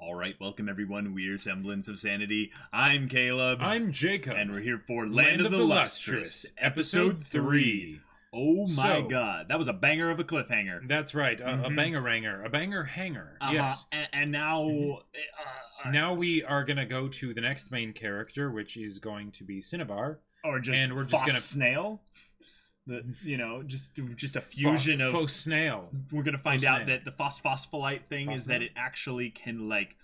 All right, welcome everyone. We're Semblance of Sanity. I'm Caleb. I'm Jacob. And we're here for Land of the Lustrous, Episode 3. Oh my god, that was a banger of a cliffhanger. That's right, a banger-ranger, a banger-hanger, yes. And now... now we are going to go to the next main character, which is going to be Cinnabar. Or just and we're Phos just gonna... Snail. Just a fusion of... Phos Snail. We're going to find out that the phospholite thing is that it actually can, like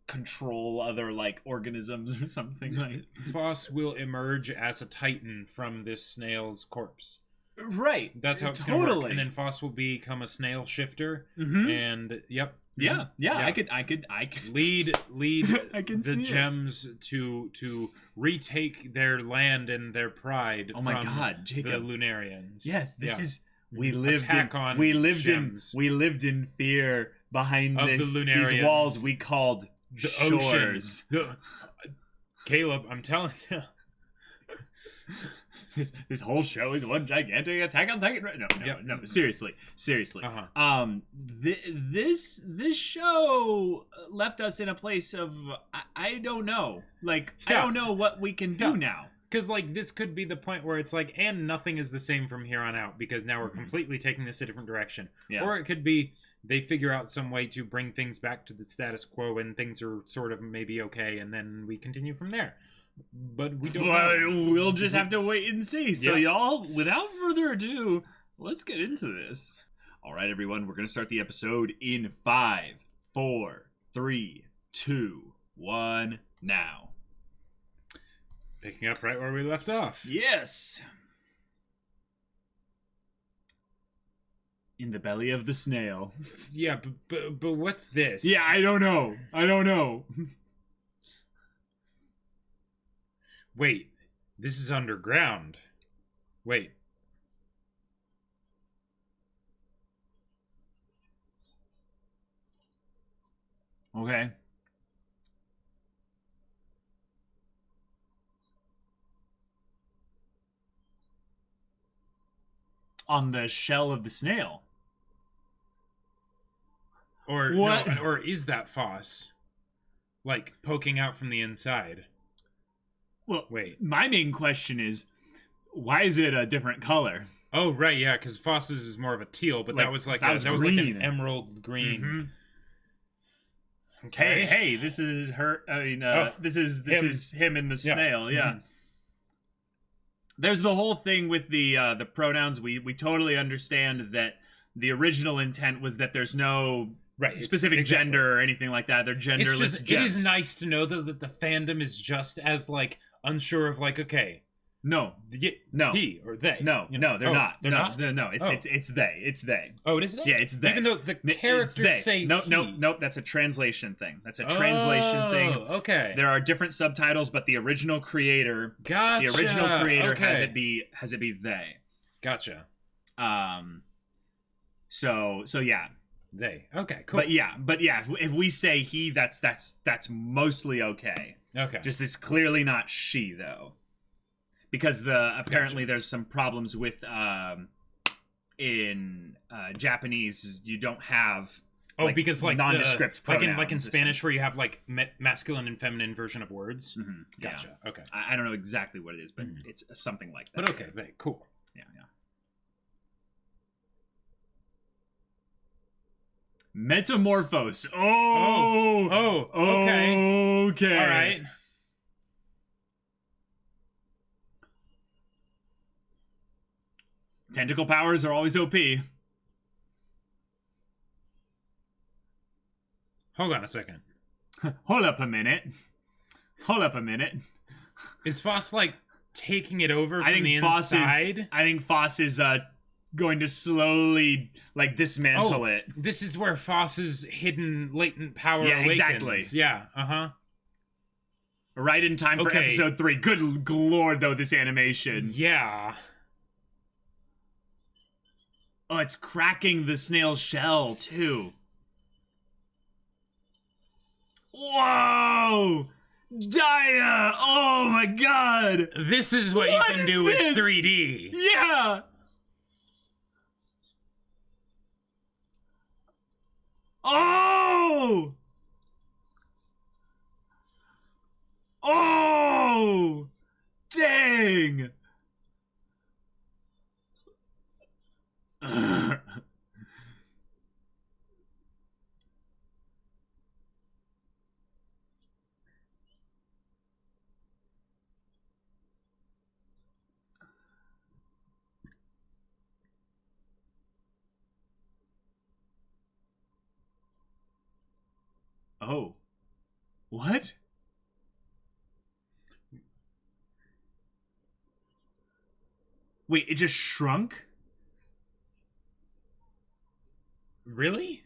control other, organisms or something like... Phos will emerge as a titan from this snail's corpse. Right. That's how it's going to work. And then Phos will become a snail shifter. And, yep. Yeah. I could lead I can the gems to retake their land and their pride. Oh my god, Jacob. The Lunarians. Yes, this is we lived in fear behind these walls we called the shores. Ocean. Caleb, I'm telling you. This whole show is one gigantic Attack on Titan. No. Seriously. This show left us in a place of I don't know. I don't know what we can do now. Because this could be the point where it's and nothing is the same from here on out because now we're completely taking this a different direction. Yeah. Or it could be they figure out some way to bring things back to the status quo and things are sort of maybe okay, and then we continue from there. But we don't know. We'll just have to wait and see. So y'all, without further ado, let's get into this. All right, everyone, we're going to start the episode in 5, 4, 3, 2, 1, now. Picking up right where we left off. Yes. In the belly of the snail. Yeah, but what's this? Yeah, I don't know. Wait, this is underground. Wait. Okay. On the shell of the snail. Or what? No, or is that Phos? Poking out from the inside. Well, wait. My main question is, why is it a different color? Oh, right, yeah, because Phos's is more of a teal, but that was that was an emerald green. Okay. Hey, this is her. I mean, this is him in the snail. Yeah. There's the whole thing with the pronouns. We totally understand that the original intent was that there's no specific gender or anything like that. They're genderless gems. It is nice to know that the fandom is just as unsure of okay. No, he or they. No, they're not. They're not. No, it's they. It's they. Oh, it is they. Yeah, it's they. Even though the characters say nope. That's a translation thing. Okay. There are different subtitles, but the original creator, has it be they. Gotcha. So yeah. They. Okay, cool. But yeah, if we say he, that's mostly okay. Okay. Just it's clearly not she though. Because apparently there's some problems with in Japanese you don't have because nondescript pronouns, like in Spanish where you have masculine and feminine version of words. Gotcha. Yeah. Okay. I don't know exactly what it is, but it's something like that. But okay, very cool. Yeah. Metamorphose. Okay. All right. Tentacle powers are always OP. Hold on a second. Hold up a minute. Is Phos taking it over from the inside? I think Phos is going to slowly dismantle it. This is where Phos's hidden latent power awakens. Exactly. Yeah, Right in time for episode 3. Good lord, though, this animation. Yeah. Oh, it's cracking the snail's shell, too. Whoa! Dia! Oh my god! This is what you can do with 3D. Yeah! Oh! doing? Oh. What? Wait, it just shrunk? Really?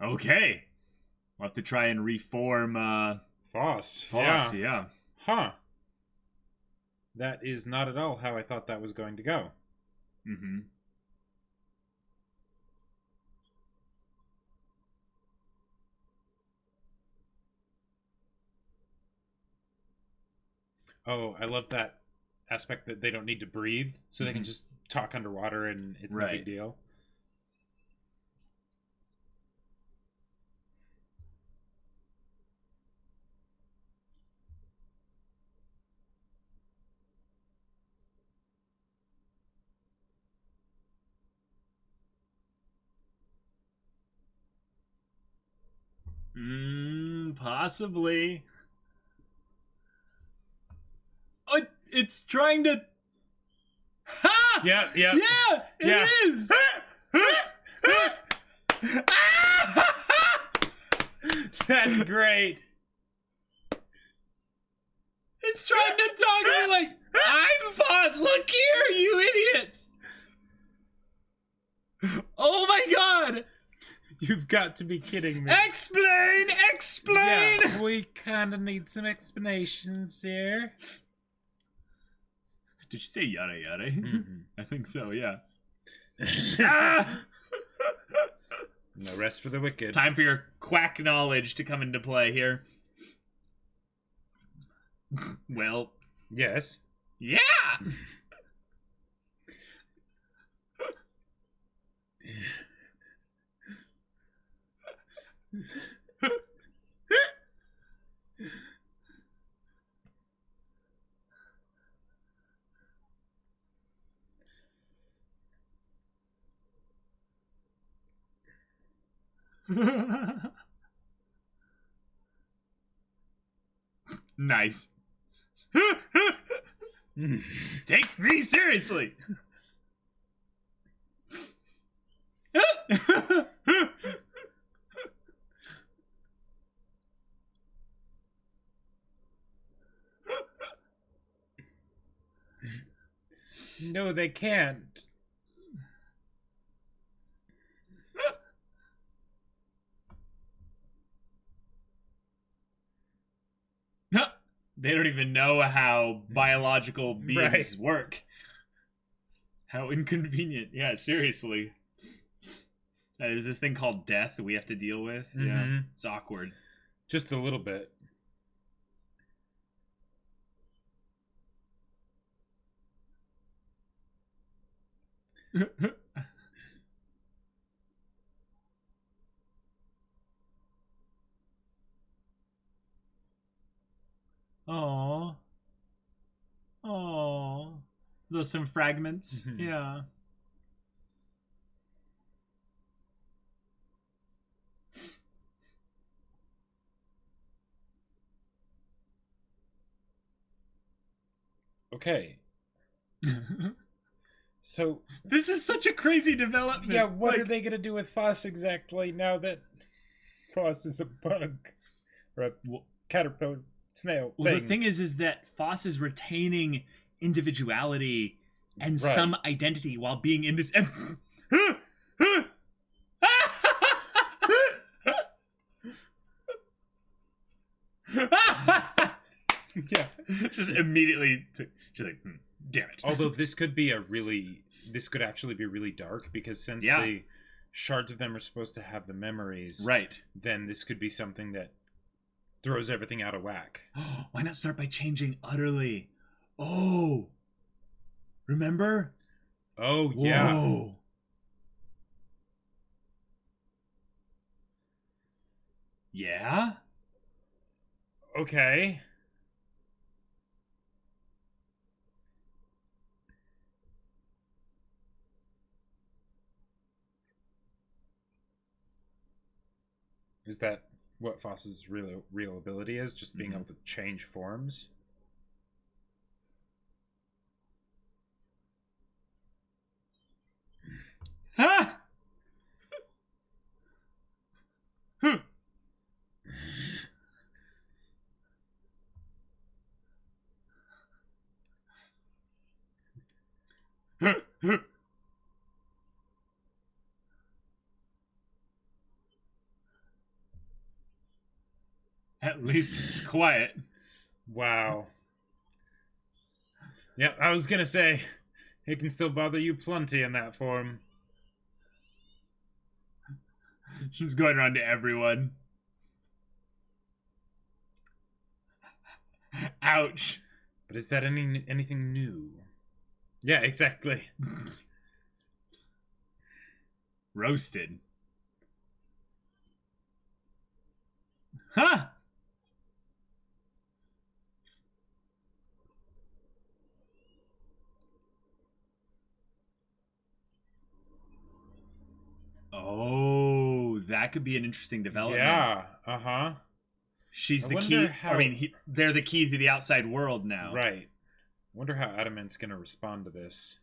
Okay. We'll have to try and reform Phos. Phos, yeah. Huh. That is not at all how I thought that was going to go. Mm-hmm. Oh, I love that aspect that they don't need to breathe, so they can just talk underwater and it's no big deal. Possibly. Oh, it's trying to. Ha! Yeah. Yeah, it is. That's great. It's trying to talk to me like, I'm Phos. Look here, you idiots. Oh my god. You've got to be kidding me. Explain! Yeah, we kind of need some explanations here. Did you say yada yada? Mm-hmm. I think so, yeah. No rest for the wicked. Time for your quack knowledge to come into play here. Well, yes. yeah! Nice. Take me seriously. No, they can't. They don't even know how biological beings work. How inconvenient. Yeah, seriously. There's this thing called death that we have to deal with. Mm-hmm. Yeah, it's awkward. Just a little bit. Aww. Aww. Those some fragments. Mm-hmm. Yeah. Okay. So this is such a crazy development. Yeah, what are they going to do with Phos exactly now that Phos is a bug? Or a caterpillar snail Well, thing? the thing is that Phos is retaining individuality and some identity while being in this... Yeah. Just immediately... She's like, damn it. Although this could actually be really dark, because since the shards of them are supposed to have the memories, right, then this could be something that throws everything out of whack. Why not start by changing utterly? Oh, remember? Oh, yeah. Whoa. Yeah? Okay. Is that what Phos's real ability is? Just being able to change forms? Ha! At least it's quiet. Wow. Yep, I was gonna say, it can still bother you plenty in that form. She's going around to everyone. Ouch. But is that anything new? Yeah, exactly. Roasted. Huh? Oh, that could be an interesting development. Yeah, uh-huh. She's the key. I mean, they're the key to the outside world now. Right. I wonder how Adamant's going to respond to this.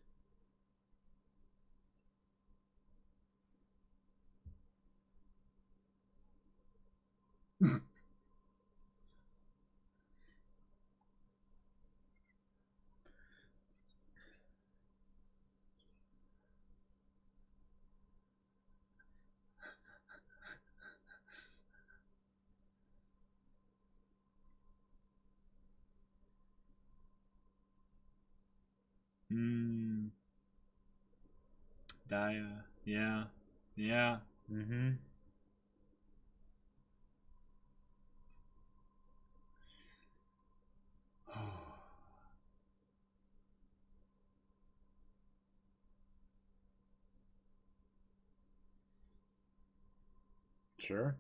Daya. Yeah. Yeah. Mm-hmm. Sure.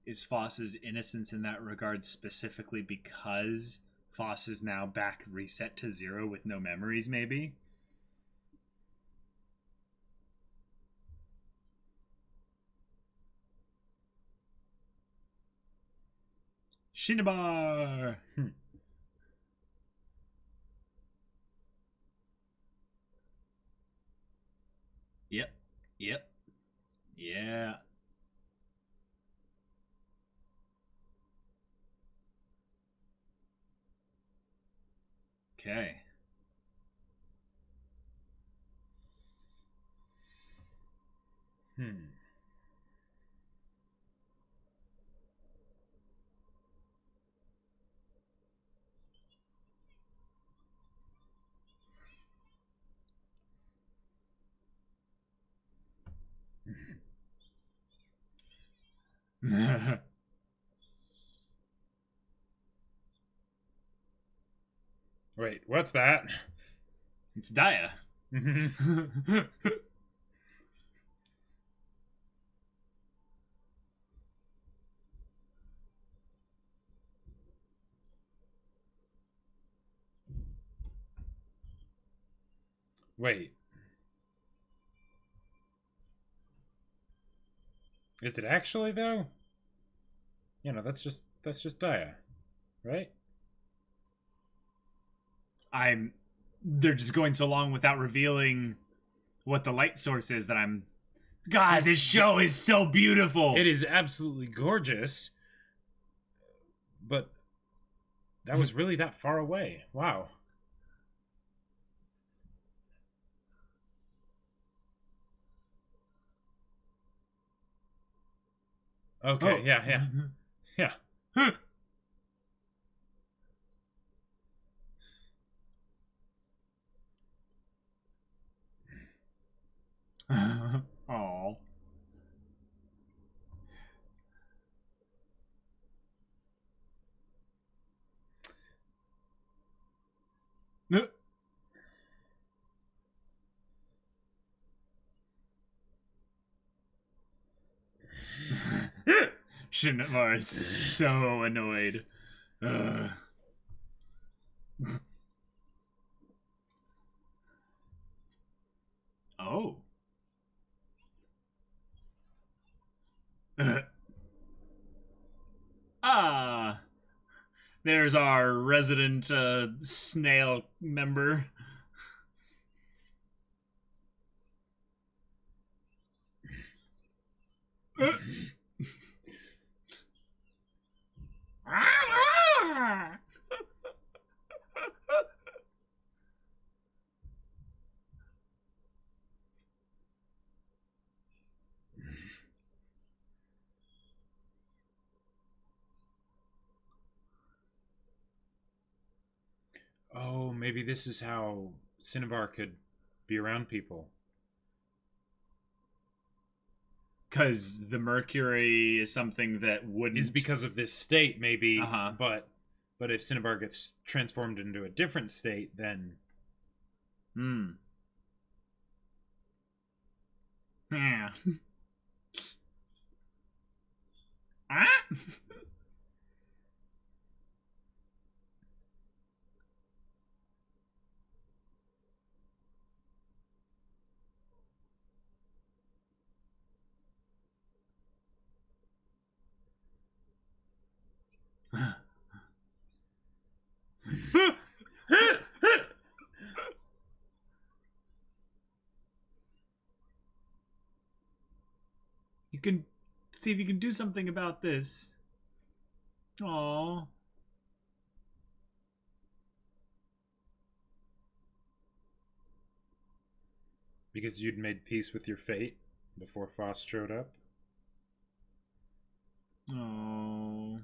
Is Phos's innocence in that regard specifically because Phos is now back reset to 0 with no memories, maybe? Shinabar! Yep. Yep. Yeah. Okay. Wait, what's that? It's Daya. Wait. Is it actually, though? You know, that's just Daya, right? They're just going so long without revealing what the light source is that I'm... God, this show is so beautiful! It is absolutely gorgeous. But that was really that far away. Wow. Okay, yeah. Yeah. Aww. Shinobar is so annoyed. Oh. Ah. There's our resident snail member. Oh, maybe this is how Cinnabar could be around people. Because the mercury is something that wouldn't... Is because of this state, maybe. But if Cinnabar gets transformed into a different state, then... Yeah. You can see if you can do something about this. Aww. Because you'd made peace with your fate before Phos showed up? Oh.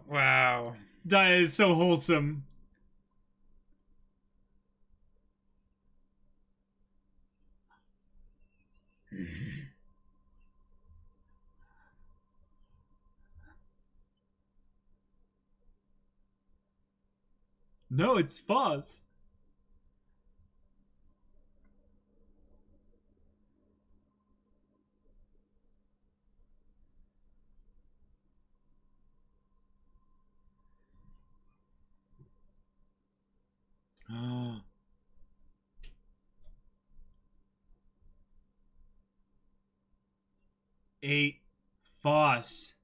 Wow. That is so wholesome. No, it's Phos. Oh. Phos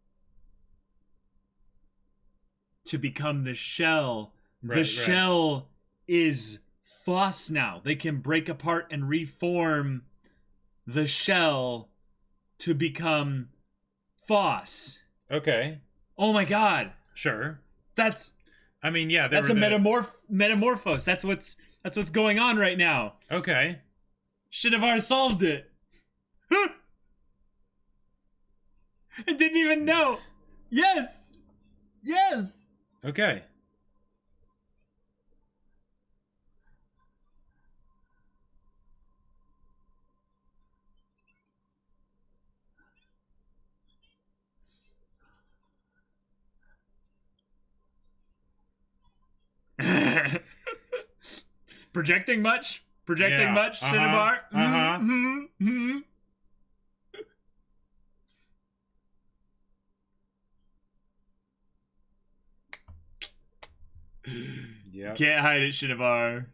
to become the shell. The shell is Phos now. They can break apart and reform the shell to become Phos. Okay. Oh my god. Sure. That's a metamorphose. That's what's going on right now. Okay. Shinobar solved it. I didn't even know. Yes. Okay. Projecting much, Cinnabar. Yeah. Can't hide it, Cinnabar.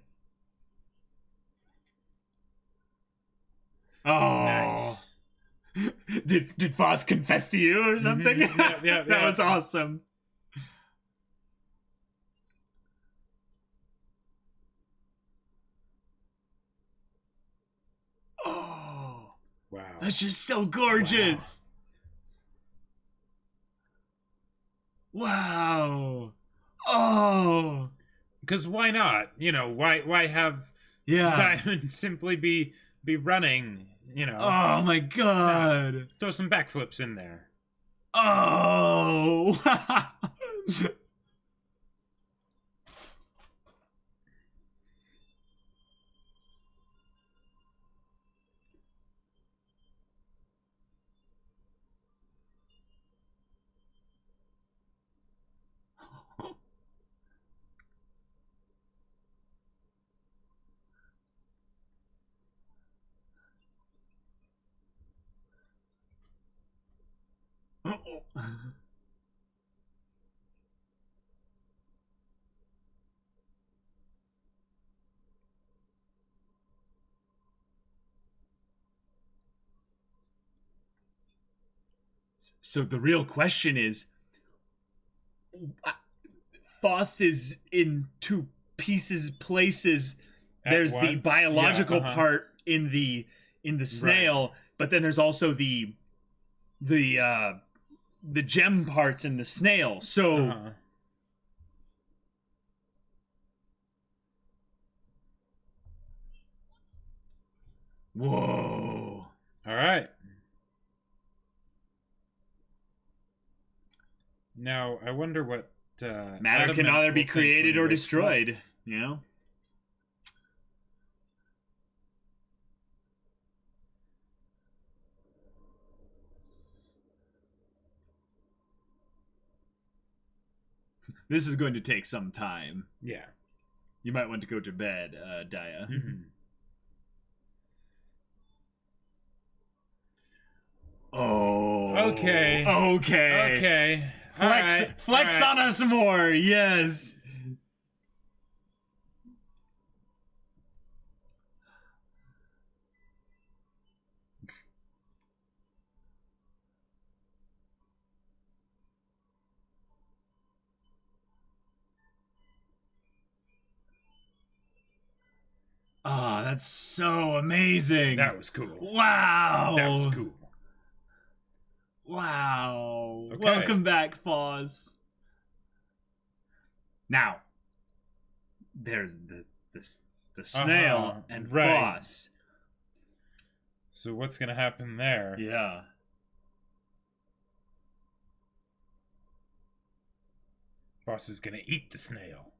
Oh, nice. Did Phos confess to you or something? Yeah. That was awesome. Oh, wow. That's just so gorgeous. Wow. Oh. Because why not? You know, why have Diamond simply be running, you know? Oh my god. Throw some backflips in there. Oh. So the real question is, Phos is in two places. There's the biological part in the snail, but then there's also the gem parts in the snail. So whoa. All right. Now, I wonder what matter can either be created or destroyed, you know? This is going to take some time. Yeah. You might want to go to bed, Daya. Mm-hmm. Oh. Okay. Flex on us more. Yes. Oh, that's so amazing. That was cool. Wow. That was cool. Wow. Okay. Welcome back, Phos. Now, there's the snail and Phos. So what's going to happen there? Yeah. Phos is going to eat the snail.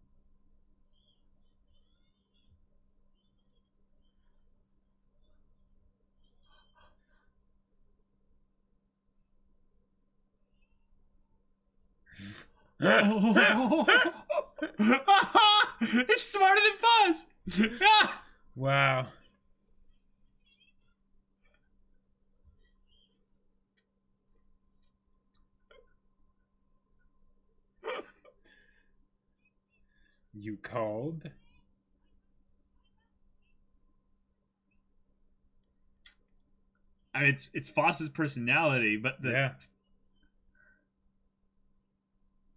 It's smarter than Phos. Wow. You called? I mean, it's Phos's personality, but yeah.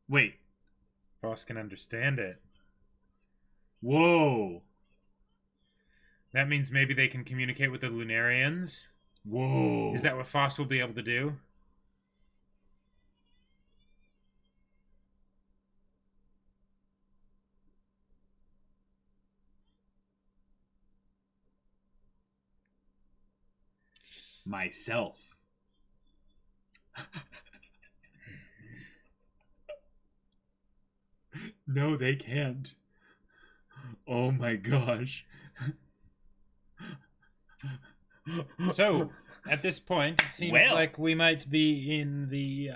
Wait. Phos can understand it. Whoa. That means maybe they can communicate with the Lunarians. Whoa. Is that what Phos will be able to do? Myself. No, they can't. Oh my gosh. So, at this point, it seems like we might be in the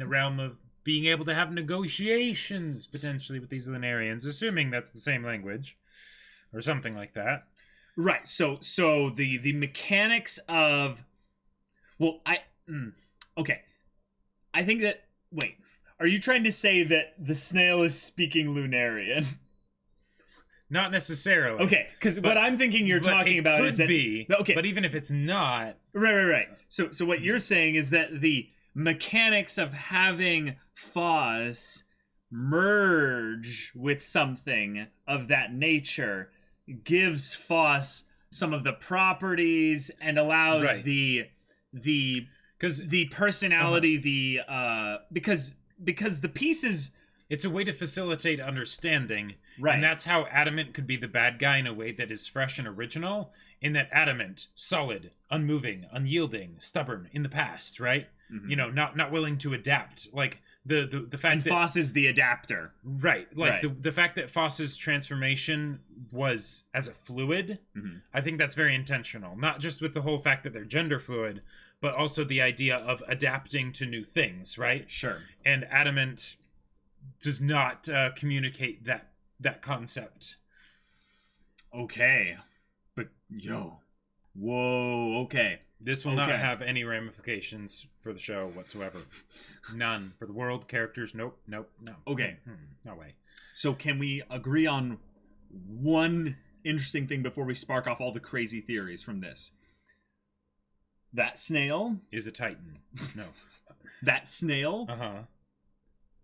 realm of being able to have negotiations potentially with these Lunarians, assuming that's the same language or something like that. Right. So the mechanics of okay. I think that are you trying to say that the snail is speaking Lunarian? Not necessarily. Okay, because what I'm thinking you're talking about is that okay, but even if it's not, right. So what you're saying is that the mechanics of having Phos merge with something of that nature gives Phos some of the properties and allows the personality, because the pieces. It's a way to facilitate understanding, right? And that's how Adamant could be the bad guy in a way that is fresh and original. In that Adamant, solid, unmoving, unyielding, stubborn in the past, right? Mm-hmm. You know, not willing to adapt. Like the fact and that Phos is the adapter, right? Like the fact that Phos's transformation was as a fluid. Mm-hmm. I think that's very intentional. Not just with the whole fact that they're gender fluid, but also the idea of adapting to new things, right? Sure. And Adamant does not communicate that concept. Okay. But whoa, okay. This will not have any ramifications for the show whatsoever. None. For the world, characters, nope, no. Okay. No way. So can we agree on one interesting thing before we spark off all the crazy theories from this? That snail... is a titan. No. That snail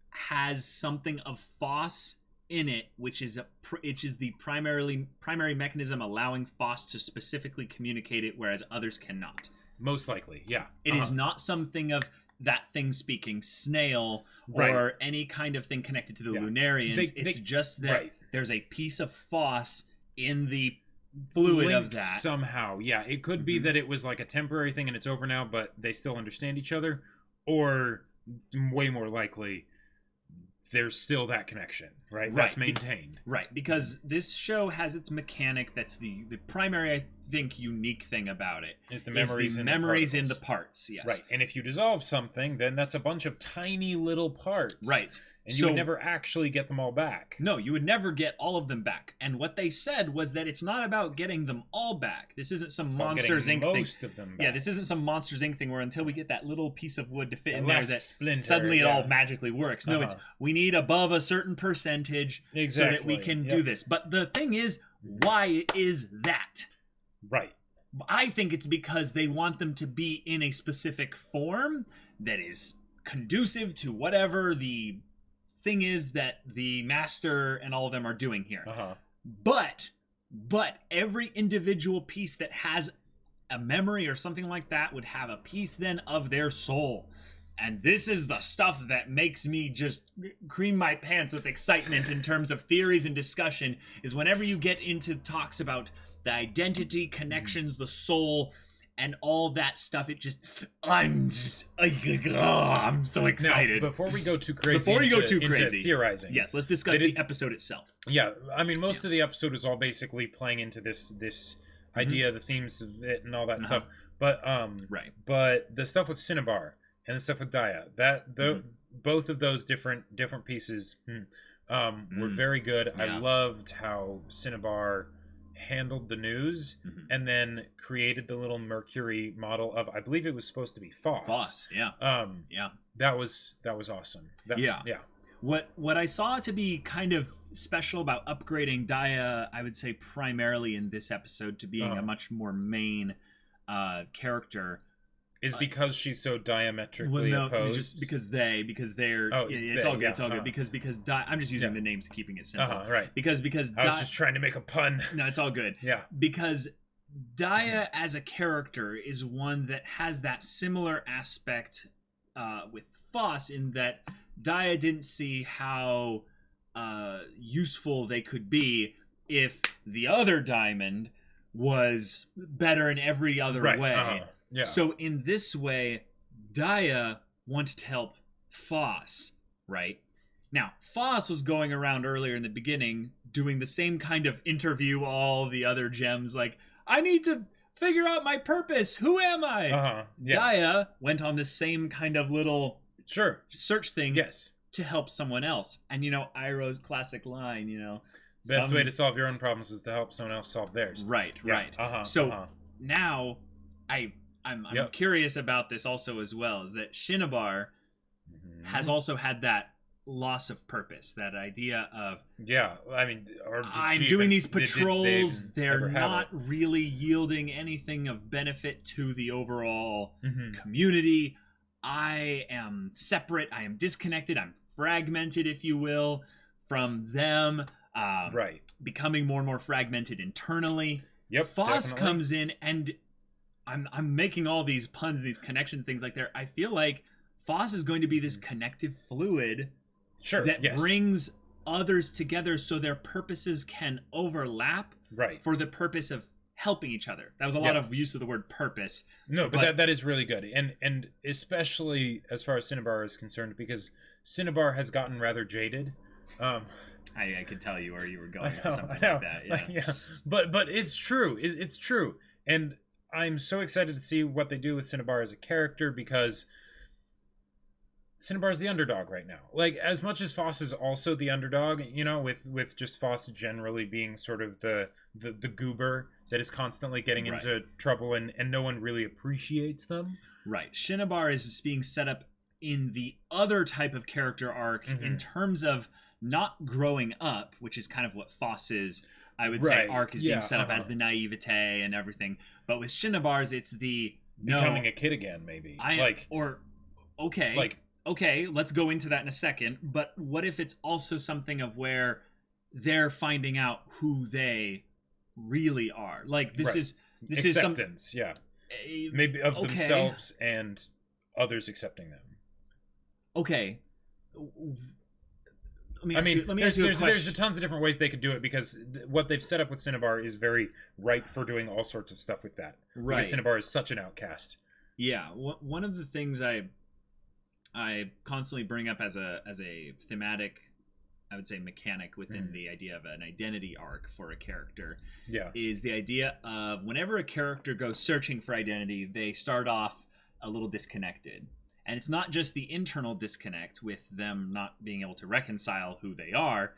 has something of Phos in it, which is the primary mechanism allowing Phos to specifically communicate it, whereas others cannot. Most likely, yeah. It is not something of that thing speaking snail or any kind of thing connected to the Lunarians. It's just that there's a piece of Phos in the fluid linked of that. Somehow, yeah. It could be that it was like a temporary thing and it's over now, but they still understand each other. Or, way more likely, there's still that connection, right? That's maintained. Right, because this show has its mechanic that's the primary, I think, unique thing about it. Is the memories, in the parts, yes. Right, and if you dissolve something, then that's a bunch of tiny little parts. Right. And you would never actually get them all back. No, you would never get all of them back. And what they said was that it's not about getting them all back. This isn't some Monsters Inc. thing. Most of them back. Yeah, this isn't some Monsters Inc. thing where until we get that little piece of wood to fit in there that splinter, suddenly it all magically works. No, it's we need above a certain percentage so that we can do this. But the thing is, why is that? Right. I think it's because they want them to be in a specific form that is conducive to whatever the thing is that the master and all of them are doing here. But every individual piece that has a memory or something like that would have a piece then of their soul. And this is the stuff that makes me just cream my pants with excitement in terms of theories and discussion, is whenever you get into talks about the identity, connections, the soul, and all that stuff, I'm so excited. Now, before we go too crazy, into theorizing, yes, let's discuss the episode itself. Yeah, I mean, most of the episode is all basically playing into this idea, the themes of it, and all that stuff. But but the stuff with Cinnabar and the stuff with Daya, both of those different pieces were very good. I loved how Cinnabar handled the news and then created the little Mercury model of, I believe it was supposed to be Phos. That was awesome. What I saw to be kind of special about upgrading Daya, I would say primarily in this episode to being a much more main character, is because she's so diametrically opposed. Just because they're. It's all good. Because I'm just using the names, keeping it simple. Right. Because I was just trying to make a pun. No, it's all good. Yeah. Because Daya as a character is one that has that similar aspect with Phos, in that Daya didn't see how useful they could be if the other diamond was better in every other way. Yeah. So in this way, Daya wanted to help Phos, right? Now, Phos was going around earlier in the beginning doing the same kind of interview all the other gems, like, I need to figure out my purpose. Who am I? Daya went on the same kind of little search thing to help someone else. And, Iroh's classic line, best way to solve your own problems is to help someone else solve theirs. Right. So now I'm curious about this also as well, is that Cinnabar has also had that loss of purpose, that idea of I'm doing these patrols, they're not really yielding anything of benefit to the overall community. I am separate, I am disconnected, I'm fragmented, if you will, from them, becoming more and more fragmented internally. Phos comes in, and I'm making all these puns, these connections, things like that. I feel like Phos is going to be this connective fluid that brings others together so their purposes can overlap for the purpose of helping each other. That was a lot of use of the word purpose. No, but that is really good. And especially as far as Cinnabar is concerned, because Cinnabar has gotten rather jaded. I could tell you where you were going or something like that. But it's true. It's true. And I'm so excited to see what they do with Cinnabar as a character, because Cinnabar's the underdog right now. Like, as much as Phos is also the underdog, you know, with just Phos generally being sort of the goober that is constantly getting into trouble and no one really appreciates them. Right. Cinnabar is being set up in the other type of character arc in terms of not growing up, which is kind of what Phos is. I would say arc is being set up as the naivete and everything. But with Cinnabar's, it's the becoming a kid again, maybe. Okay, let's go into that in a second. But what if it's also something of where they're finding out who they really are? Like this is acceptance, maybe of themselves and others accepting them. Okay. Let me ask you a question. There's tons of different ways they could do it because what they've set up with Cinnabar is very ripe for doing all sorts of stuff with that. Right. Because Cinnabar is such an outcast. Yeah. One of the things I constantly bring up as a thematic, I would say, mechanic within the idea of an identity arc for a character is the idea of whenever a character goes searching for identity, they start off a little disconnected. And it's not just the internal disconnect with them not being able to reconcile who they are.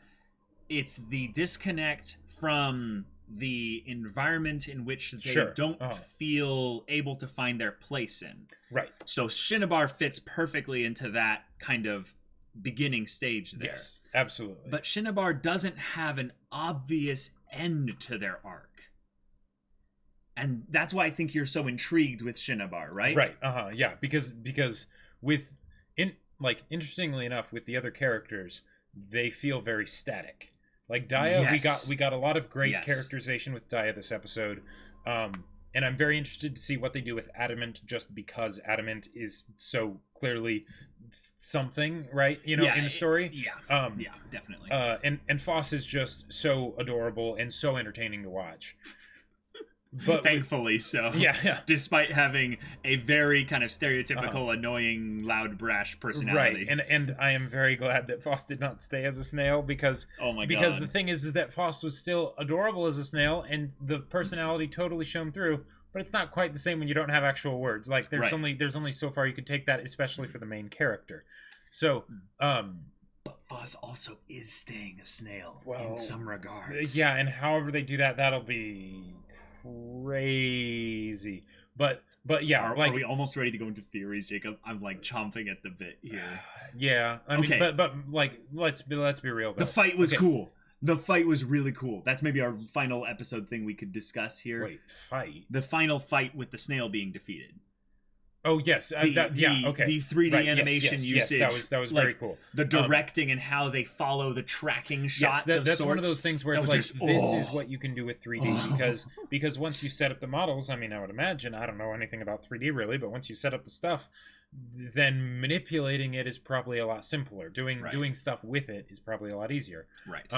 It's the disconnect from the environment in which they don't feel able to find their place in. Right. So Cinnabar fits perfectly into that kind of beginning stage there. Yes, absolutely. But Cinnabar doesn't have an obvious end to their arc. And that's why I think you're so intrigued with Cinnabar, right? Right. Yeah, because interestingly enough, with the other characters, they feel very static. Like Daya, we got a lot of great characterization with Daya this episode. And I'm very interested to see what they do with Adamant, just because Adamant is so clearly something, right? You know, in the story. Yeah, definitely. And Phos is just so adorable and so entertaining to watch. But thankfully so. Yeah. Despite having a very kind of stereotypical, annoying, loud, brash personality. Right. And I am very glad that Phos did not stay as a snail because because the thing is that Phos was still adorable as a snail and the personality totally shone through. But it's not quite the same when you don't have actual words. Like there's only so far you could take that, especially for the main character. So, but Phos also is staying a snail in some regards. Yeah, and however they do that, that'll be crazy. But yeah, are we almost ready to go into theories, Jacob? I'm like chomping at the bit here. Yeah, I mean, but like let's be real. Though. The fight was cool. The fight was really cool. That's maybe our final episode thing we could discuss here. Wait, fight? The final fight with the snail being defeated. Oh yes, the 3D animation usage. Yes, that was very cool. The directing and how they follow the tracking shots. That's one of those things where it's like this is what you can do with 3D because once you set up the models, I mean, I would imagine I don't know anything about 3D really, but once you set up the stuff, then manipulating it is probably a lot simpler. Doing stuff with it is probably a lot easier. Right.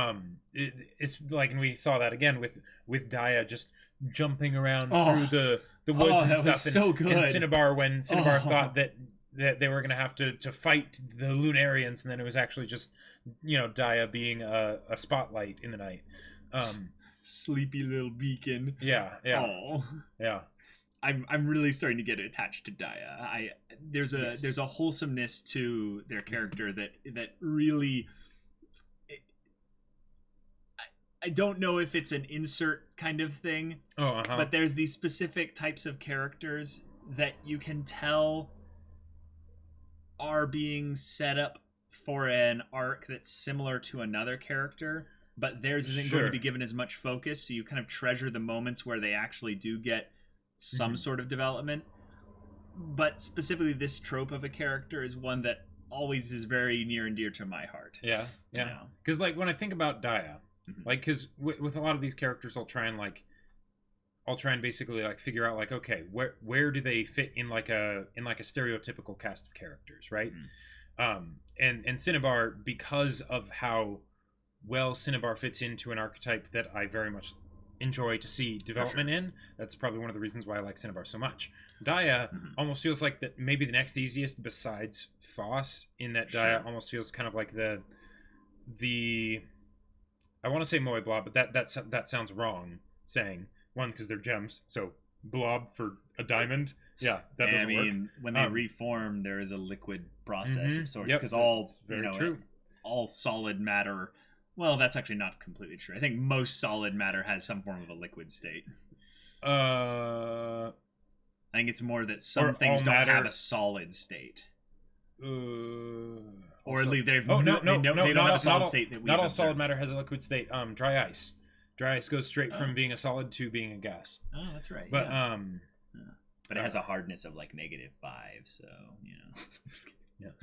It's like, and we saw that again with Daya just jumping around through the woods and stuff. Was so good. And Cinnabar, when Cinnabar thought that they were going to have to fight the Lunarians, and then it was actually just Daya being a spotlight in the night. Sleepy little beacon. Yeah. Oh. Yeah. I'm really starting to get attached to Daya. There's a wholesomeness to their character that really. I don't know if it's an insert kind of thing, but there's these specific types of characters that you can tell are being set up for an arc that's similar to another character, but theirs isn't going to be given as much focus, so you kind of treasure the moments where they actually do get some sort of development. But specifically this trope of a character is one that always is very near and dear to my heart. Yeah. Because like when I think about Daya, like, because with a lot of these characters, I'll try and basically like figure out like, okay, where do they fit in like a stereotypical cast of characters, right? And Cinnabar, because of how well Cinnabar fits into an archetype that I very much enjoy to see development in, that's probably one of the reasons why I like Cinnabar so much. Daya almost feels like that maybe the next easiest besides Phos, in that Daya almost feels kind of like the I want to say Moe Blah, but that sounds wrong saying. One, because they're gems, so blob for a diamond. Yeah, that doesn't work. When they reform, there is a liquid process of sorts, because true. all solid matter. Well, that's actually not completely true. I think most solid matter has some form of a liquid state. I think it's more that some things don't have a solid state. Or at least they don't have a solid state that we not all solid matter has a liquid state. Dry ice. Dry ice goes straight from being a solid to being a gas. Oh, that's right. But but it has a hardness of like -5, so yeah.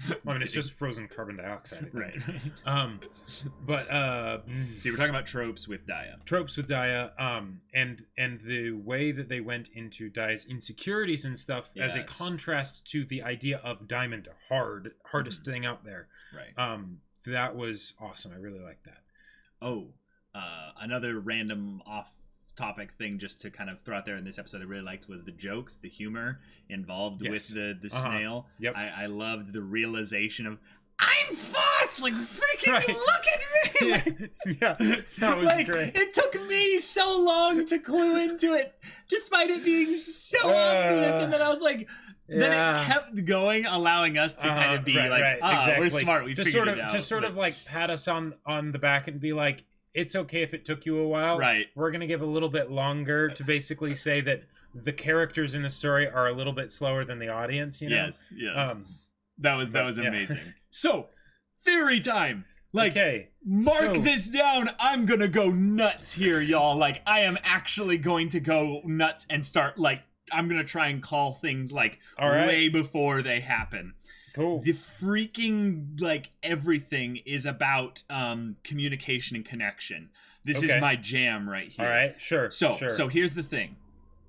Well, I mean, it's just frozen carbon dioxide, right? But so we're talking about tropes with Daya. And the way that they went into Daya's insecurities and stuff as a contrast to the idea of Diamond, hardest thing out there. Right. That was awesome. I really like that. Oh, another random off-topic thing just to kind of throw out there in this episode I really liked was the jokes, the humor involved with the snail. Yep. I loved the realization of, I'm Phos! Like, freaking look at me! Yeah, that was great. It took me so long to clue into it, despite it being so obvious, and then I was like... Then it kept going, allowing us to kind of be exactly. We're smart. We figured it out. To sort of like pat us on the back and be like, it's okay if it took you a while. Right. We're gonna give a little bit longer to basically say that the characters in the story are a little bit slower than the audience. You know. Yes. That was amazing. So, theory time. Mark this down. I'm gonna go nuts here, y'all. Like, I am actually going to go nuts and start I'm going to try and call things way before they happen. Cool. The freaking, everything is about communication and connection. This is my jam right here. All right, sure. So here's the thing.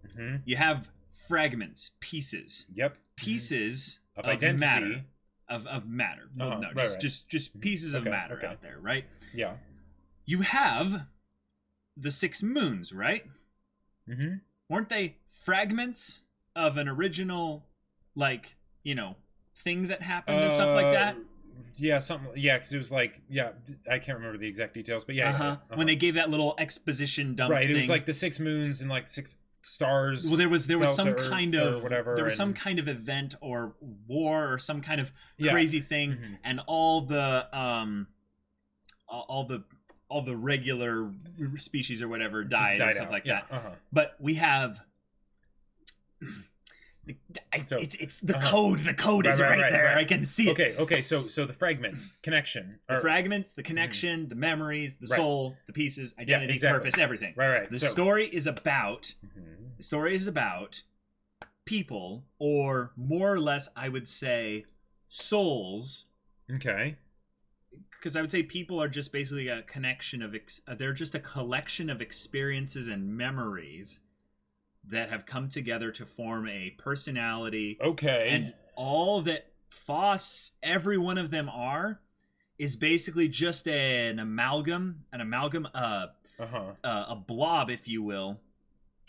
Mm-hmm. You have fragments, pieces. Yep. Pieces of identity. Matter. Of matter. Well, no, just pieces of matter out there, right? Yeah. You have the 6 moons, right? Mm-hmm. Weren't they fragments of an original thing that happened and stuff like that? Yeah, because it was I can't remember the exact details, but when they gave that little exposition dump thing. It was the 6 moons and 6 stars. Well, there was some kind of whatever. There was some kind of event or war or some kind of crazy thing, and all the regular species or whatever died and stuff like that. But we have it's the code. The code is right there. Right. I can see it. Okay. So the fragments, connection, the fragments, the connection, the memories, the soul, the pieces, identity, purpose, everything. Right. The story is about people, or more or less, I would say, souls. Okay. Because I would say people are just basically a connection of they're just a collection of experiences and memories that have come together to form a personality. Okay. And all that Phos, every one of them is basically just an amalgam, a blob, if you will,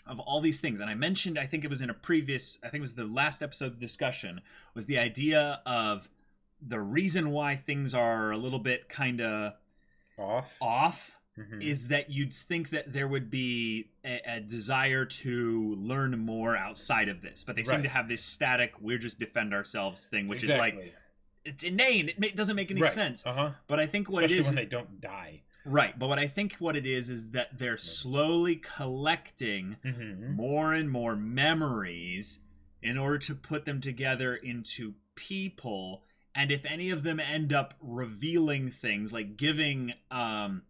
of all these things. And I mentioned, I think it was the last episode's discussion, was the idea of the reason why things are a little bit kind of off is that you'd think that there would be a desire to learn more outside of this, but they seem to have this static, we're just defend ourselves thing, which is it's inane. It doesn't make any sense. But I think what especially it is, when they don't die. Right, but what I think what it is that they're slowly collecting more and more memories in order to put them together into people. And if any of them end up revealing things, like giving, finding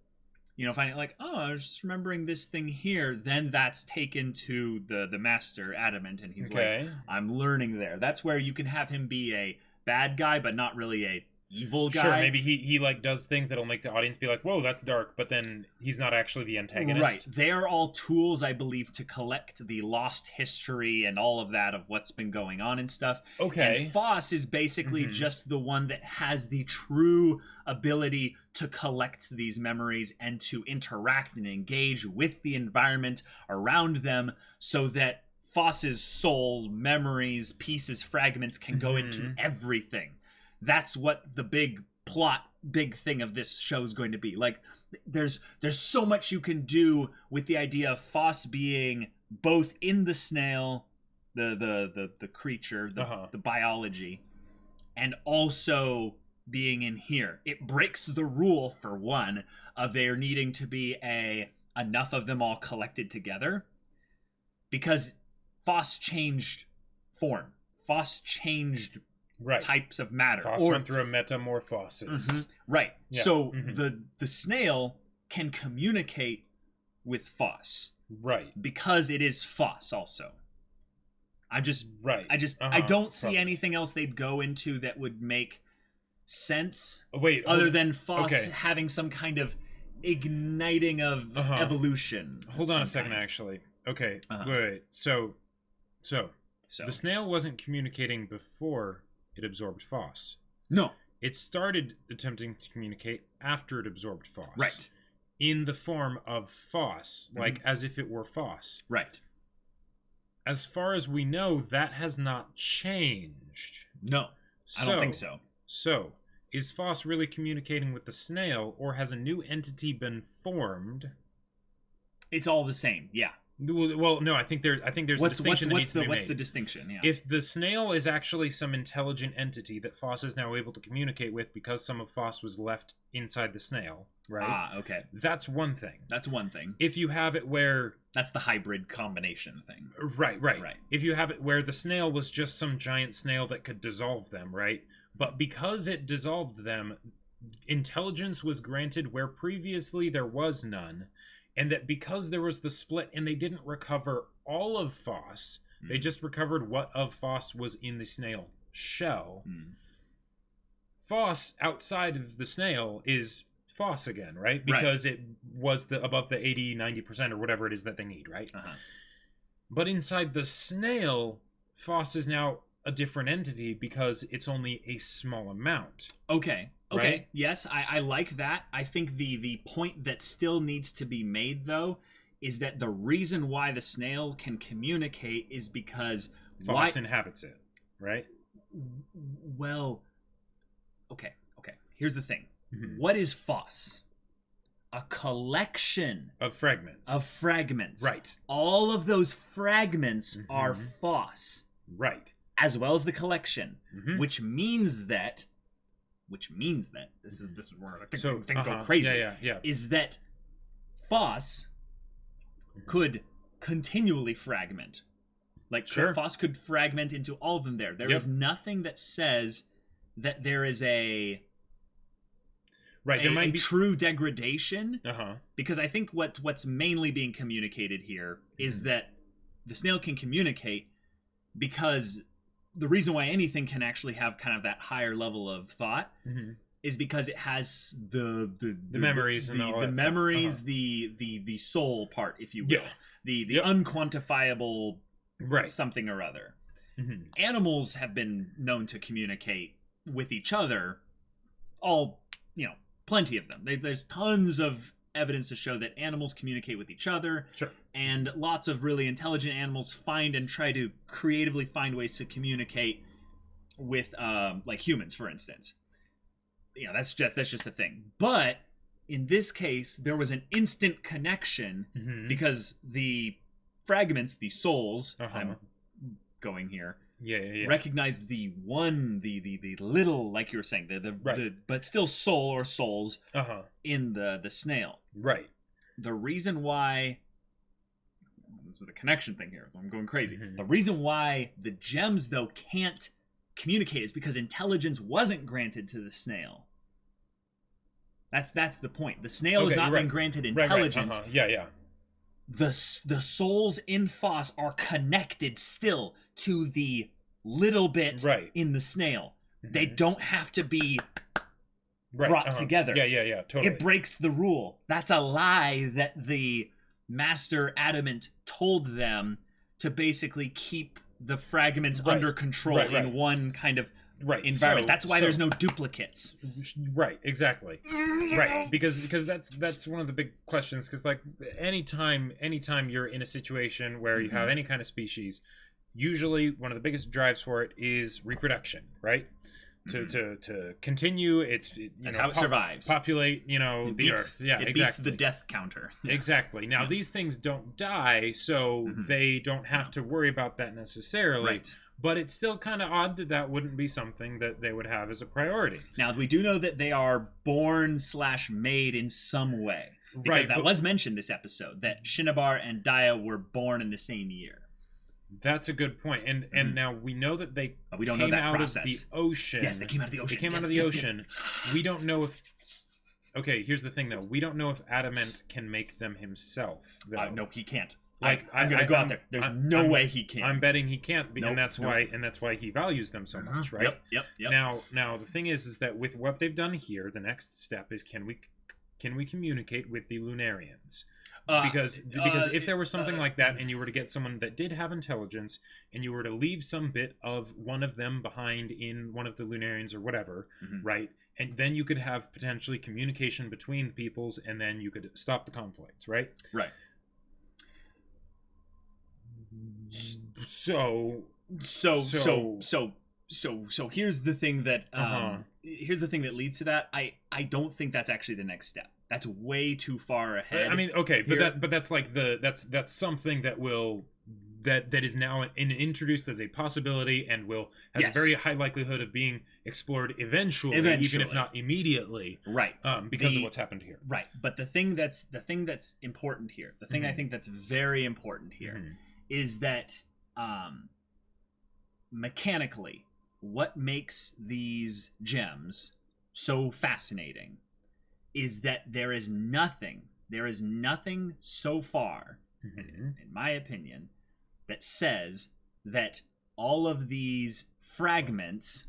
I was just remembering this thing here, then that's taken to the master, Adamant, and he's I'm learning there. That's where you can have him be a bad guy, but not really a evil guy. Sure, maybe he does things that'll make the audience be like, whoa, that's dark, but then he's not actually the antagonist. Right. They are all tools, I believe, to collect the lost history and all of that of what's been going on and stuff. Okay. And Phos is basically just the one that has the true ability to collect these memories and to interact and engage with the environment around them so that Phos's soul, memories, pieces, fragments can go into everything. That's what the big thing of this show is going to be. There's so much you can do with the idea of Phos being both in the snail, the creature, the biology, and also being in here. It breaks the rule, for one, of there needing to be enough of them all collected together, because Phos changed form. Phos changed types of matter. Phos went through a metamorphosis. Right. Yeah. So the snail can communicate with Phos. Right. Because it is Phos also. I don't see anything else they'd go into that would make sense other than Phos having some kind of igniting of evolution. Hold on a second, actually. Okay, wait. So the snail wasn't communicating before it absorbed Phos. No. It started attempting to communicate after it absorbed Phos. Right. In the form of Phos, like as if it were Phos. Right. As far as we know, that has not changed. No, I don't think so. So, is Phos really communicating with the snail, or has a new entity been formed? It's all the same, yeah. Well, no, I think there's a distinction that needs to be made. What's the distinction? Yeah. If the snail is actually some intelligent entity that Phos is now able to communicate with because some of Phos was left inside the snail, right? Ah, okay. That's one thing. That's one thing. If you have it where... That's the hybrid combination thing. Right. If you have it where the snail was just some giant snail that could dissolve them, right? But because it dissolved them, intelligence was granted where previously there was none. And that because there was the split and they didn't recover all of Phos, they just recovered what of Phos was in the snail shell. Phos outside of the snail is Phos again, right? Because it was above the 80-90% or whatever it is that they need, right? But inside the snail, Phos is now a different entity because it's only a small amount. Okay. Right? Yes, I like that. I think the point that still needs to be made, though, is that the reason why the snail can communicate is because... Phos inhabits it, right? Well, okay. Here's the thing. What is Phos? A collection... Of fragments. Right. All of those fragments are Phos. Right. As well as the collection, which means that this is where things go crazy. Yeah. Is that Phos could continually fragment. Like Phos could fragment into all of them there. There is nothing that says that there is a true degradation. Because I think what's mainly being communicated here is that the snail can communicate because the reason why anything can actually have kind of that higher level of thought is because it has the memories and all that stuff. Memories, the soul part, if you will, the unquantifiable something or other. Animals have been known to communicate with each other. Plenty of them. There's tons of evidence to show that animals communicate with each other. Sure. And lots of really intelligent animals find and try to creatively find ways to communicate with like humans, for instance. That's just a thing. But in this case, there was an instant connection because the fragments, the souls, I'm going here, recognize the little, like you were saying, the but still soul or souls in the snail. Right. The reason why, this is the connection thing here, I'm going crazy. The reason why the gems, though, can't communicate is because intelligence wasn't granted to the snail. That's the point. The snail has not been granted intelligence. The souls in Phos are connected still to the little bit in the snail. They don't have to be brought together. Yeah, totally. It breaks the rule. That's a lie that the Master Adamant told them to basically keep the fragments under control in one kind of environment. That's why there's no duplicates. Right, exactly. Right, because that's one of the big questions. Because like anytime you're in a situation where you have any kind of species, usually one of the biggest drives for it is reproduction, right? to continue. That's how it survives. Populate, the Earth. Yeah, it exactly. beats the death counter. Yeah. Exactly. Now these things don't die, so they don't have to worry about that necessarily. Right. But it's still kind of odd that wouldn't be something that they would have as a priority. Now, we do know that they are born/made in some way. Because that was mentioned this episode, that Shinobar and Daya were born in the same year. That's a good point. And now we know that they we don't came know that out process. Of the ocean. Yes, they came out of the ocean. They came out of the ocean. We don't know if... Okay, here's the thing, though. We don't know if Adamant can make them himself. No, he can't. Like I'm going to go out there. There's no way he can. I'm betting he can't, and that's why he values them so much, right? Yep. Now the thing is that with what they've done here, the next step is can we communicate with the Lunarians? Because if there was something like that, and you were to get someone that did have intelligence, and you were to leave some bit of one of them behind in one of the Lunarians or whatever, right? And then you could have potentially communication between peoples, and then you could stop the conflict, right? Right. So here's the thing that leads to that. I don't think that's actually the next step. That's way too far ahead. I mean, okay, but that's like that's something that will that is now introduced as a possibility and has a very high likelihood of being explored eventually, even if not immediately. Right. Because of what's happened here. Right. But the thing that's important here, the thing I think that's very important here is that mechanically, what makes these gems so fascinating is that there is nothing so far, in my opinion, that says that all of these fragments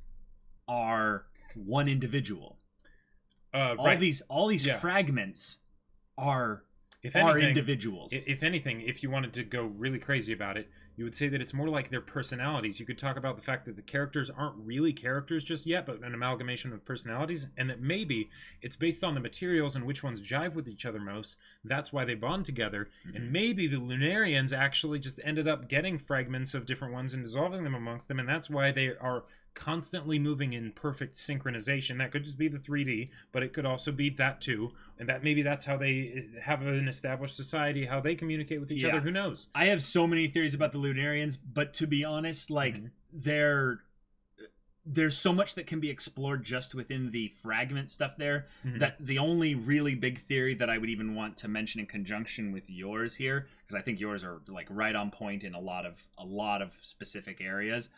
are one individual. All these fragments are individuals. If anything, if you wanted to go really crazy about it, you would say that it's more like their personalities. You could talk about the fact that the characters aren't really characters just yet, but an amalgamation of personalities, and that maybe it's based on the materials and which ones jive with each other most. That's why they bond together. And maybe the Lunarians actually just ended up getting fragments of different ones and dissolving them amongst them, and that's why they are constantly moving in perfect synchronization. That could just be the 3D, but it could also be that too, and that maybe that's how they have an established society, how they communicate with each other. Who knows? I have so many theories about the Lunarians, but to be honest, like there's so much that can be explored just within the fragment stuff there, that the only really big theory that I would even want to mention in conjunction with yours here, because I think yours are like right on point in a lot of specific areas.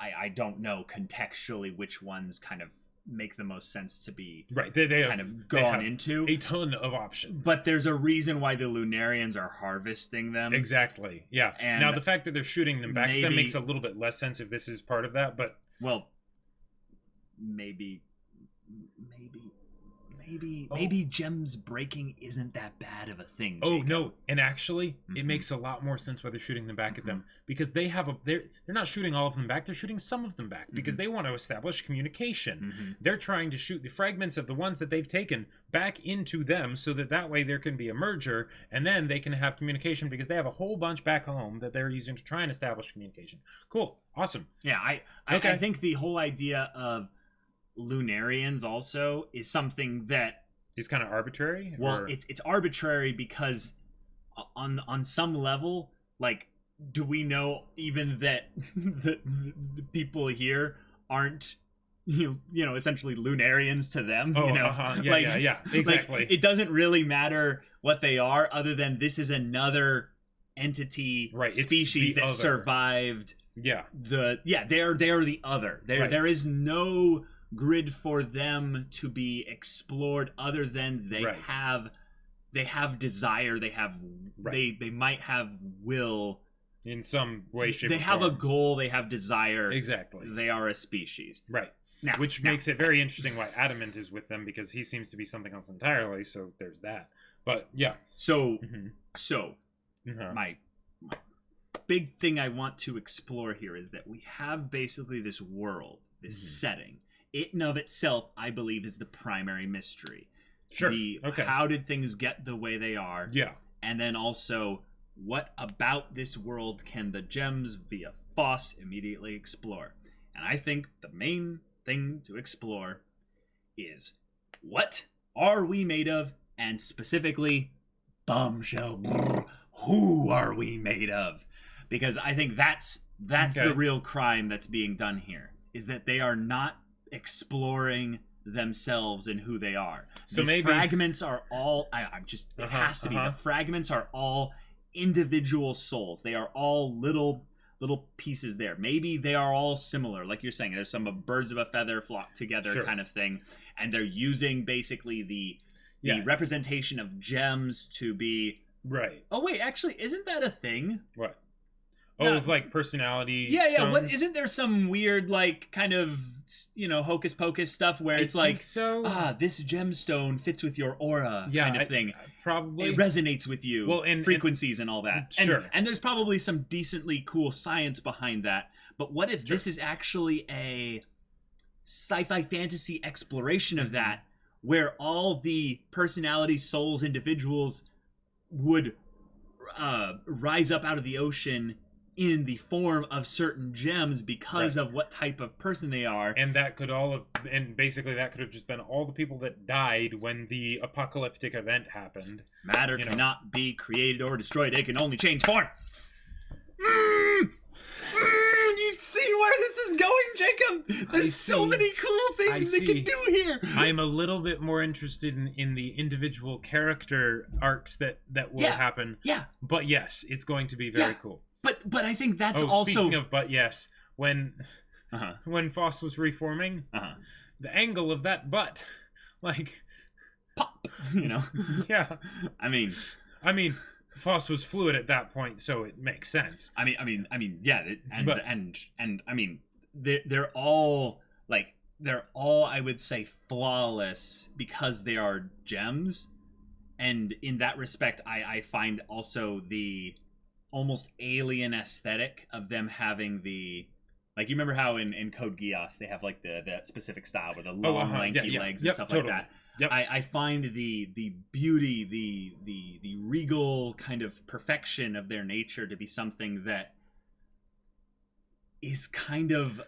I don't know contextually which ones kind of make the most sense to be they kind of gone into. A ton of options. But there's a reason why the Lunarians are harvesting them. Exactly. Yeah. And now the fact that they're shooting them back at them makes a little bit less sense if this is part of that, but maybe gems breaking isn't that bad of a thing, Jacob. Oh no, and actually it makes a lot more sense why they're shooting them back at them, because they're not shooting all of them back, they're shooting some of them back because they want to establish communication. They're trying to shoot the fragments of the ones that they've taken back into them so that way there can be a merger, and then they can have communication because they have a whole bunch back home that they're using to try and establish communication. Cool. Awesome. Yeah, I think the whole idea of Lunarians also is something that is kind of arbitrary. Well, it's arbitrary because on some level, like, do we know even that the people here aren't essentially Lunarians to them? Yeah, exactly. Like, it doesn't really matter what they are, other than this is another entity, species that survived. They are the other. There is no grid for them to be explored other than they have desire, they might have will in some way, shape, they or have form. A goal, they have desire. Exactly. They are a species. Right. Which makes it very interesting why Adamant is with them, because he seems to be something else entirely, so there's that. But yeah. My big thing I want to explore here is that we have basically this world, this setting. It in of itself, I believe, is the primary mystery. Sure. How did things get the way they are? Yeah. And then also, what about this world can the gems via Phos immediately explore? And I think the main thing to explore is, what are we made of? And specifically, bombshell, who are we made of? Because I think that's the real crime that's being done here, is that they are not exploring themselves and who they are. So maybe fragments are all it has to be. The fragments are all individual souls. They are all little pieces there. Maybe they are all similar, like you're saying. There's some birds of a feather flock together kind of thing, and they're using basically the representation of gems to be right. Oh wait, actually, isn't that a thing? What? Oh, of like personality. Yeah. What isn't there some weird like kind of hocus pocus stuff where it's like so. This gemstone fits with your aura kind of thing. Probably it resonates with you. Well, and frequencies and all that. Sure. And there's probably some decently cool science behind that. But what if this is actually a sci-fi fantasy exploration of that, where all the personalities, souls, individuals would rise up out of the ocean in the form of certain gems because of what type of person they are. And that could basically that could have just been all the people that died when the apocalyptic event happened. Matter cannot be created or destroyed. It can only change form. You see where this is going, Jacob? There's so many cool things they can do here. I'm a little bit more interested in the individual character arcs that will happen. Yeah. But yes, it's going to be very cool. But I think that's also... Speaking of but yes, when Phos was reforming, the angle of that butt, like... Pop! Yeah. I mean... Phos was fluid at that point, so it makes sense. I mean, yeah, and I mean, they're all I would say flawless because they are gems, and in that respect, I find also the almost alien aesthetic of them having the, like, you remember how in Code Geass they have like that specific style with the long lanky legs and stuff like that. Yep. I find the beauty, the regal kind of perfection of their nature to be something that is kind of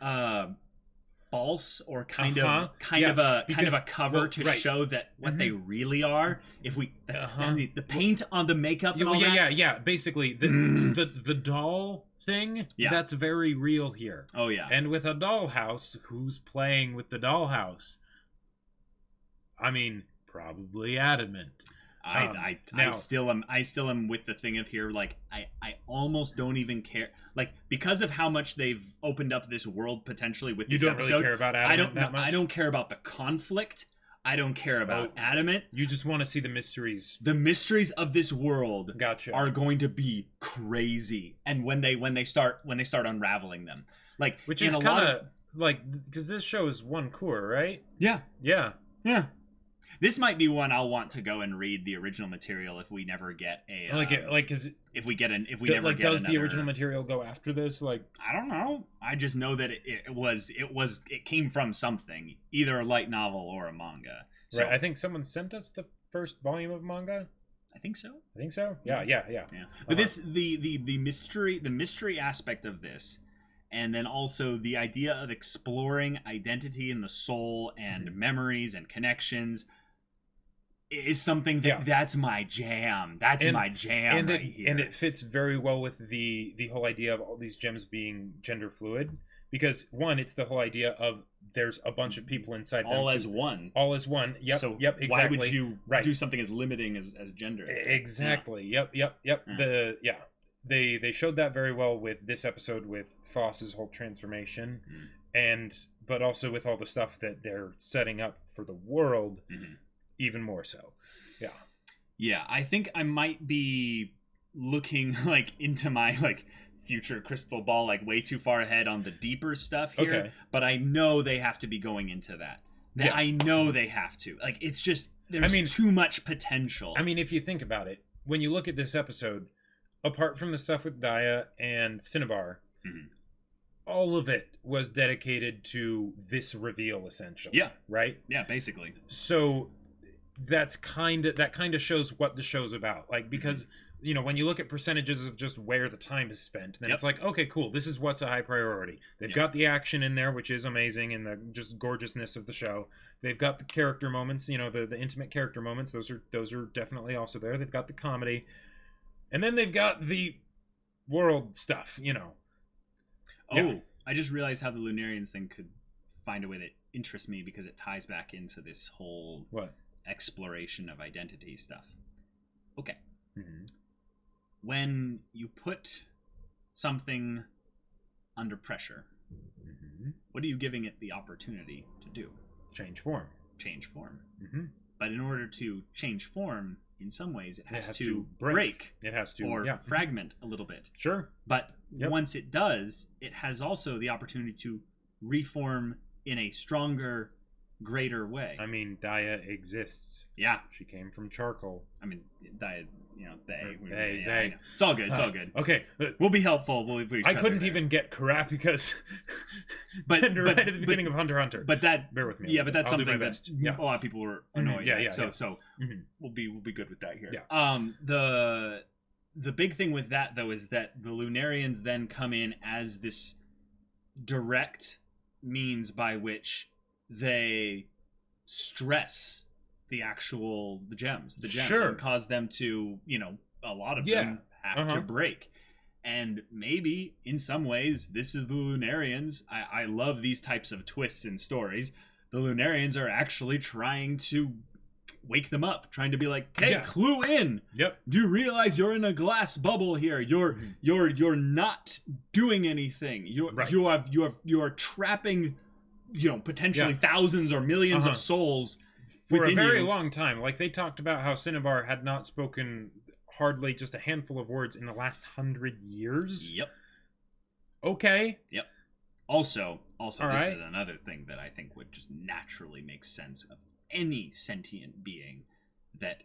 false, or kind of a cover to show that what they really are. If we the paint on the makeup and all that. Basically the doll thing, that's very real here. Oh yeah. And with a dollhouse, who's playing with the dollhouse? I mean, probably Adamant. I still am with the thing of here, like I almost don't even care, like, because of how much they've opened up this world potentially with this episode. You don't really care about Adamant that much? I don't care about the conflict. I don't care about Adamant. You just want to see the mysteries. The mysteries of this world are going to be crazy, and when they start unraveling them, like, which is kind of like, because this show is one core, right? Yeah. This might be one I'll want to go and read the original material if we never get a does the original material go after this? Like, I don't know. I just know that it came from something, either a light novel or a manga. So right. I think someone sent us the first volume of manga. I think so. Yeah. But the mystery aspect of this, and then also the idea of exploring identity in the soul and memories and connections, is something that's my jam. My jam right here. And it fits very well with the whole idea of all these gems being gender fluid. Because, one, it's the whole idea of there's a bunch of people inside them. All as one. Yep, so exactly. Why would you do something as limiting as gender? Exactly. Yeah. Yep. They showed that very well with this episode with Phos's whole transformation, but also with all the stuff that they're setting up for the world. Even more so. Yeah, I think I might be looking like into my like future crystal ball, like way too far ahead on the deeper stuff here. But I know they have to be going into that. I know they have to. Like, it's just, there's too much potential. I mean, if you think about it, when you look at this episode, apart from the stuff with Daya and Cinnabar, all of it was dedicated to this reveal, essentially. Yeah. Right? Yeah, basically. So that kind of shows what the show's about. Like, because you know, when you look at percentages of just where the time is spent, then it's like, okay, cool, this is what's a high priority. They've got the action in there, which is amazing, and the just gorgeousness of the show. They've got the character moments, you know, the intimate character moments. Those are definitely also there. They've got the comedy, and then they've got the world stuff, you know. I just realized how the Lunarians thing could find a way that interests me, because it ties back into this whole exploration of identity stuff. Okay. When you put something under pressure, what are you giving it the opportunity to do? Change form. But in order to change form, in some ways, it has to break. It has to, or fragment a little bit. Sure. But once it does, it has also the opportunity to reform in a stronger, greater way. I mean, Daya exists. Yeah. She came from charcoal. I mean, Daya, you know, they. It's all good. It's all good. Okay. We'll be helpful. I couldn't even get crap because right at the beginning of Hunter x Hunter. But that, bear with me. Yeah, but that's something that a lot of people were annoyed at. So we'll be good with that here. Yeah. The big thing with that, though, is that the Lunarians then come in as this direct means by which they stress the gems, and cause them to, you know, a lot of them have to break. And maybe in some ways this is the Lunarians. I love these types of twists in stories. The Lunarians are actually trying to wake them up, trying to be like, hey, clue in. Yep. Do you realize you're in a glass bubble here? You're not doing anything. You are trapping, you know, potentially thousands or millions of souls for a very long time. Like, they talked about how Cinnabar had not spoken hardly just a handful of words in the last 100 years. Yep. Okay. Yep. Also, this is another thing that I think would just naturally make sense of any sentient being that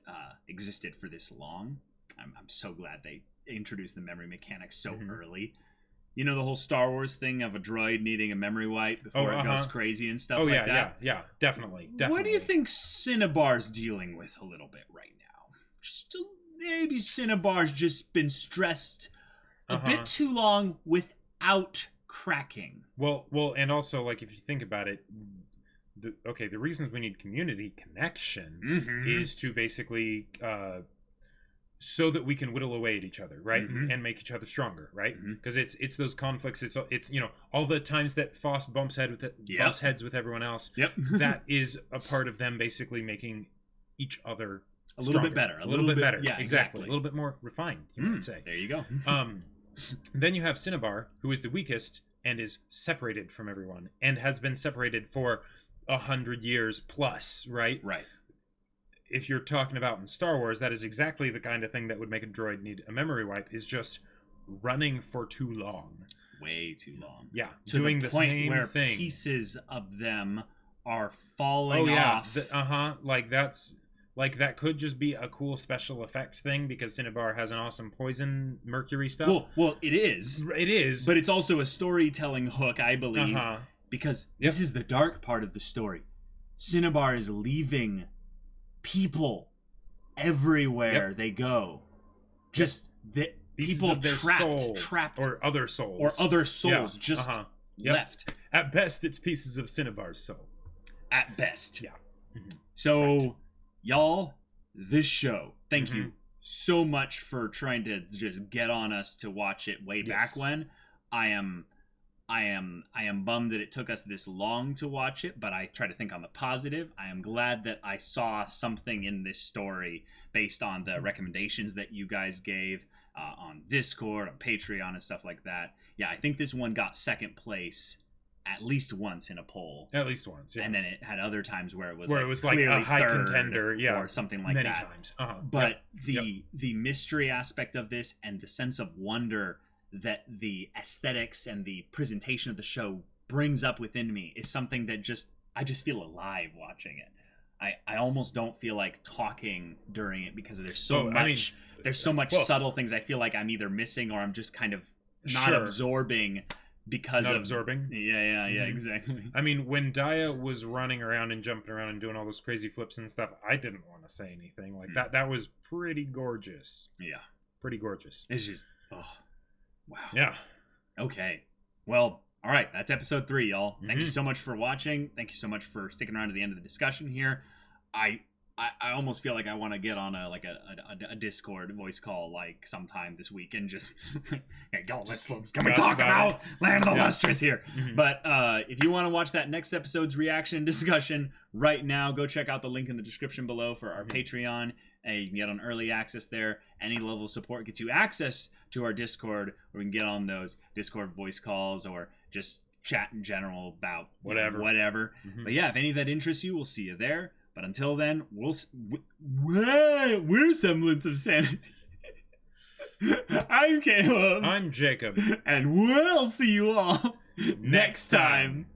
existed for this long. I'm so glad they introduced the memory mechanics so early. You know, the whole Star Wars thing of a droid needing a memory wipe before it goes crazy and stuff like that? Yeah, definitely. What do you think Cinnabar's dealing with a little bit right now? Maybe Cinnabar's just been stressed a bit too long without cracking. Well, and also, like, if you think about it, the reasons we need community connection is to basically so that we can whittle away at each other, right? And make each other stronger, right? Because it's those conflicts. It's you know, all the times that Phos bumps heads with everyone else. That is a part of them basically making each other a little bit better. A little bit better. Yeah, exactly. A little bit more refined, you might say. There you go. Then you have Cinnabar, who is the weakest and is separated from everyone and has been separated for 100 years plus, right? Right. If you're talking about in Star Wars, that is exactly the kind of thing that would make a droid need a memory wipe, is just running for too long. Way too long. Yeah. Doing the point where pieces of them are falling off. Like, that could just be a cool special effect thing because Cinnabar has an awesome poison mercury stuff. Well, it is. It is. But it's also a storytelling hook, I believe. Because this is the dark part of the story. Cinnabar is leaving people everywhere they go. Just the people trapped, or other souls, just left. At best, it's pieces of Cinnabar's soul. At best, yeah. So, y'all, this show. Thank you so much for trying to just get on us to watch it way back when. I am bummed that it took us this long to watch it, but I try to think on the positive. I am glad that I saw something in this story based on the recommendations that you guys gave on Discord, on Patreon, and stuff like that. Yeah, I think this one got second place at least once in a poll. At least once, yeah. And then it had other times where it was like a high contender, or something like many that. Times. But the mystery aspect of this and the sense of wonder that the aesthetics and the presentation of the show brings up within me is something that I just feel alive watching it. I almost don't feel like talking during it because there's so much subtle things I feel like I'm either missing or I'm just kind of not absorbing because absorbing. Yeah, exactly. I mean, when Daya was running around and jumping around and doing all those crazy flips and stuff, I didn't want to say anything like that. That was pretty gorgeous. Yeah. pretty gorgeous. It's just, oh, wow. Yeah. Okay. Well, all right. That's episode 3, y'all. Thank you so much for watching. Thank you so much for sticking around to the end of the discussion here. I almost feel like I want to get on a Discord voice call like sometime this week and just hey, y'all, can we talk about Land of the Lustrous here? But if you want to watch that next episode's reaction discussion right now, go check out the link in the description below for our Patreon. You can get on early access there. Any level of support gets you access to our Discord, where we can get on those Discord voice calls or just chat in general about whatever. But yeah, if any of that interests you, we'll see you there. But until then, we're Semblance of Sanity. I'm Caleb. I'm Jacob. And we'll see you all next time.